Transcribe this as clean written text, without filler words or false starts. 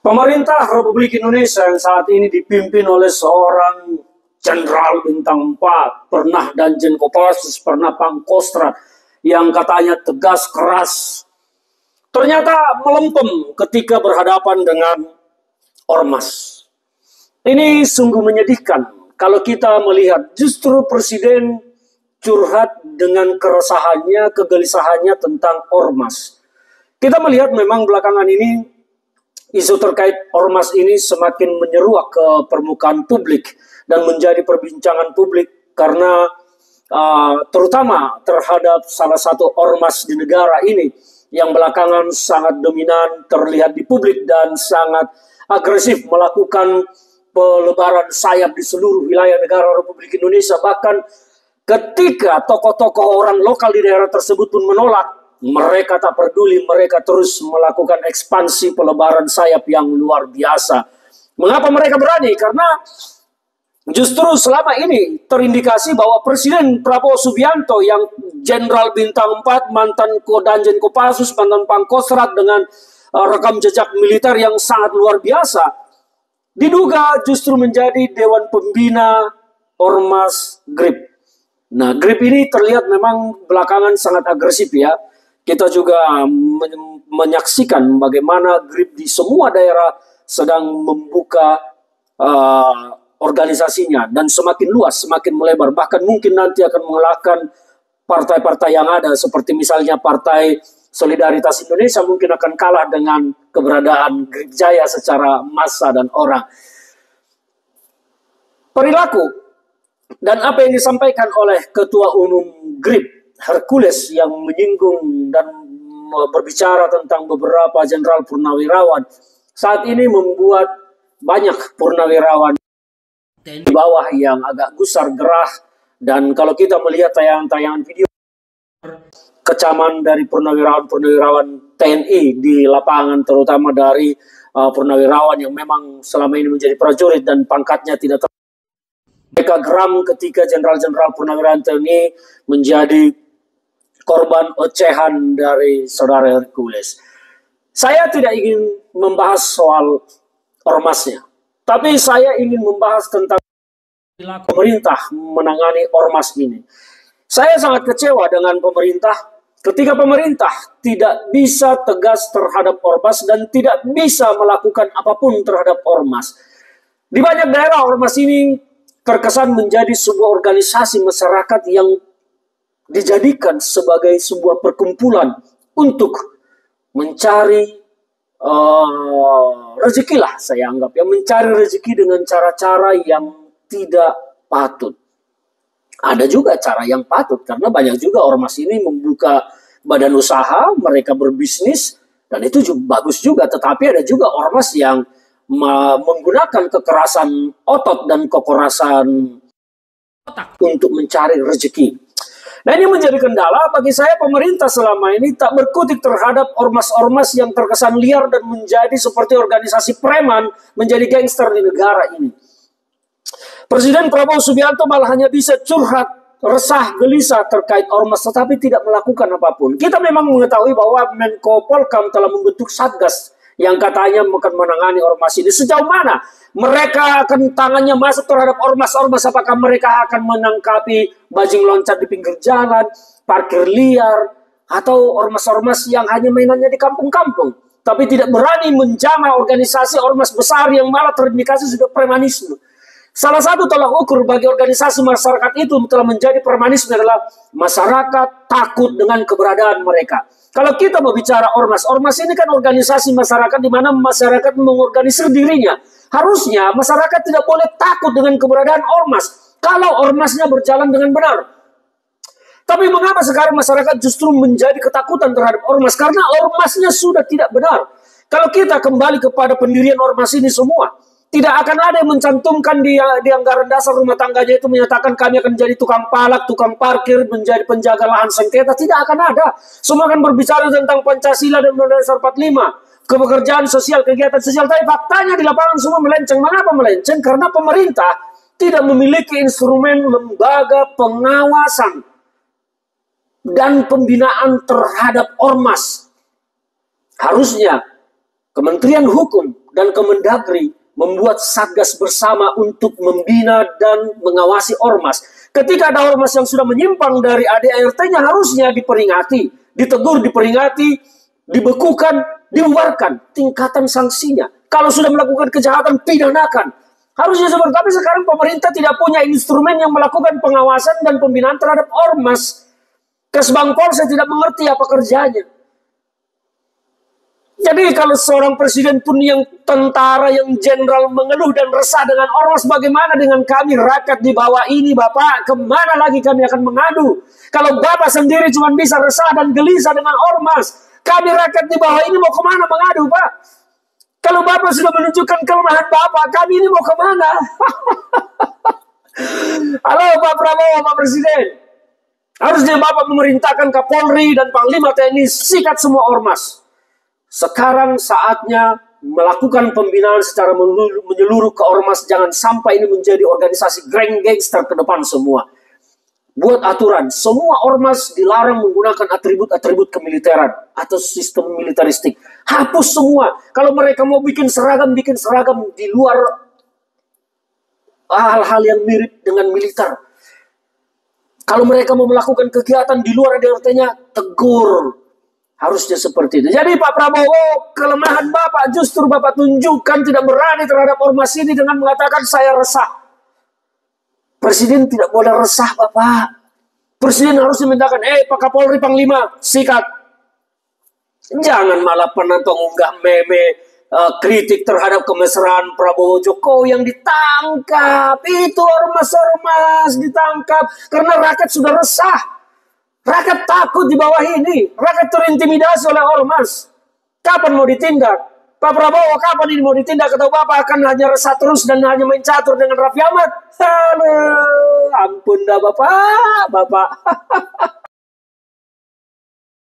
Pemerintah Republik Indonesia yang saat ini dipimpin oleh seorang Jenderal Bintang 4, pernah Danjen Kopassus, pernah Pangkostrat, yang katanya tegas keras, ternyata melempem ketika berhadapan dengan ormas. Ini sungguh menyedihkan kalau kita melihat justru Presiden curhat dengan keresahannya, kegelisahannya tentang ormas. Kita melihat memang belakangan ini isu terkait ormas ini semakin menyeruak ke permukaan publik dan menjadi perbincangan publik karena terutama terhadap salah satu ormas di negara ini yang belakangan sangat dominan terlihat di publik dan sangat agresif melakukan pelebaran sayap di seluruh wilayah negara Republik Indonesia. Bahkan ketika tokoh-tokoh orang lokal di daerah tersebut pun menolak, mereka tak peduli, mereka terus melakukan ekspansi pelebaran sayap yang luar biasa. Mengapa mereka berani? Karena justru selama ini terindikasi bahwa Presiden Prabowo Subianto yang Jenderal Bintang 4, mantan Danjen Kopassus, mantan Pangkostrat dengan rekam jejak militer yang sangat luar biasa, diduga justru menjadi Dewan Pembina Ormas GRIP. Nah, GRIP ini terlihat memang belakangan sangat agresif ya. Kita juga menyaksikan bagaimana GRIP di semua daerah sedang membuka organisasinya dan semakin luas, semakin melebar. Bahkan mungkin nanti akan mengalahkan partai-partai yang ada seperti misalnya Partai Solidaritas Indonesia mungkin akan kalah dengan keberadaan GRIP Jaya secara massa dan orang. Perilaku dan apa yang disampaikan oleh Ketua Umum GRIP Hercules yang menyinggung dan berbicara tentang beberapa jenderal purnawirawan saat ini membuat banyak purnawirawan di bawah yang agak gusar gerah. Dan kalau kita melihat tayangan-tayangan video kecaman dari purnawirawan TNI di lapangan, terutama dari purnawirawan yang memang selama ini menjadi prajurit dan pangkatnya tidak mereka geram ketika jenderal-jenderal purnawirawan TNI menjadi korban ocehan dari saudara Hercules. Saya tidak ingin membahas soal ormasnya, tapi saya ingin membahas tentang pemerintah menangani ormas ini. Saya sangat kecewa dengan pemerintah ketika pemerintah tidak bisa tegas terhadap ormas dan tidak bisa melakukan apapun terhadap ormas. Di banyak daerah ormas ini terkesan menjadi sebuah organisasi masyarakat yang dijadikan sebagai sebuah perkumpulan untuk mencari rezeki lah, saya anggap ya, mencari rezeki dengan cara-cara yang tidak patut. Ada juga cara yang patut karena banyak juga ormas ini membuka badan usaha, mereka berbisnis dan itu juga bagus juga. Tetapi ada juga ormas yang menggunakan kekerasan otot dan kekerasan otak untuk mencari rezeki. Nah, ini menjadi kendala bagi saya. Pemerintah selama ini tak berkutik terhadap ormas-ormas yang terkesan liar dan menjadi seperti organisasi preman, menjadi gangster di negara ini. Presiden Prabowo Subianto malah hanya bisa curhat, resah, gelisah terkait ormas, tetapi tidak melakukan apapun. Kita memang mengetahui bahwa Menko Polkam telah membentuk Satgas yang katanya akan menangani ormas ini. Sejauh mana mereka akan tangannya masuk terhadap ormas-ormas? Apakah mereka akan menangkapi bajing loncat di pinggir jalan, parkir liar, atau ormas-ormas yang hanya mainannya di kampung-kampung, tapi tidak berani menjamah organisasi ormas besar yang malah terindikasi sudah premanisme? Salah satu tolak ukur bagi organisasi masyarakat itu telah menjadi premanisme adalah masyarakat takut dengan keberadaan mereka. Kalau kita mau bicara ormas, ormas ini kan organisasi masyarakat di mana masyarakat mengorganisir dirinya. Harusnya masyarakat tidak boleh takut dengan keberadaan ormas kalau ormasnya berjalan dengan benar. Tapi mengapa sekarang masyarakat justru menjadi ketakutan terhadap ormas? Karena ormasnya sudah tidak benar. Kalau kita kembali kepada pendirian ormas ini semua, tidak akan ada yang mencantumkan di anggaran dasar rumah tangganya itu menyatakan kami akan menjadi tukang palak, tukang parkir, menjadi penjaga lahan sengketa. Tidak akan ada. Semua akan berbicara tentang Pancasila dan Undang-Undang Dasar 45, kepekerjaan sosial, kegiatan sosial. Tapi faktanya di lapangan semua melenceng. Mengapa melenceng? Karena pemerintah tidak memiliki instrumen lembaga pengawasan dan pembinaan terhadap ormas. Harusnya Kementerian Hukum dan Kemendagri membuat satgas bersama untuk membina dan mengawasi ormas. Ketika ada ormas yang sudah menyimpang dari ADART-nya, harusnya diperingati, ditegur, diperingati, dibekukan, dibubarkan. Tingkatan sanksinya. Kalau sudah melakukan kejahatan, pidanakan. Harusnya seperti itu. Tapi sekarang pemerintah tidak punya instrumen yang melakukan pengawasan dan pembinaan terhadap ormas. Kesbangpol saya tidak mengerti apa kerjanya. Jadi kalau seorang presiden pun yang tentara, yang jenderal mengeluh dan resah dengan ormas, bagaimana dengan kami rakyat di bawah ini, Bapak? Kemana lagi kami akan mengadu? Kalau Bapak sendiri cuma bisa resah dan gelisah dengan ormas, kami rakyat di bawah ini mau kemana mengadu, Pak? Kalau Bapak sudah menunjukkan kelemahan Bapak, kami ini mau kemana? Halo Pak Prabowo, Pak Presiden. Harusnya Bapak memerintahkan Kapolri dan Panglima TNI sikat semua ormas. Sekarang saatnya melakukan pembinaan secara menyeluruh ke ormas. Jangan sampai ini menjadi organisasi geng gangster ke depan semua. Buat aturan, semua ormas dilarang menggunakan atribut-atribut kemiliteran atau sistem militeristik. Hapus semua. Kalau mereka mau bikin seragam di luar hal-hal yang mirip dengan militer. Kalau mereka mau melakukan kegiatan di luar ADART-nya, tegur. Harusnya seperti itu. Jadi Pak Prabowo, kelemahan Bapak justru Bapak tunjukkan tidak berani terhadap ormas ini dengan mengatakan saya resah. Presiden tidak boleh resah, Bapak. Presiden harus memintakan, Pak Kapolri, Panglima, sikat. Jangan malah penonton unggah meme kritik terhadap kemesraan Prabowo Jokowi yang ditangkap. Itu ormas-ormas ditangkap karena rakyat sudah resah. Rakyat takut di bawah ini. Rakyat terintimidasi oleh ormas. Kapan mau ditindak? Pak Prabowo, kapan ini mau ditindak? Atau Bapak akan hanya resah terus dan hanya main catur dengan Raffi Ahmad? Aduh, ampun dah Bapak.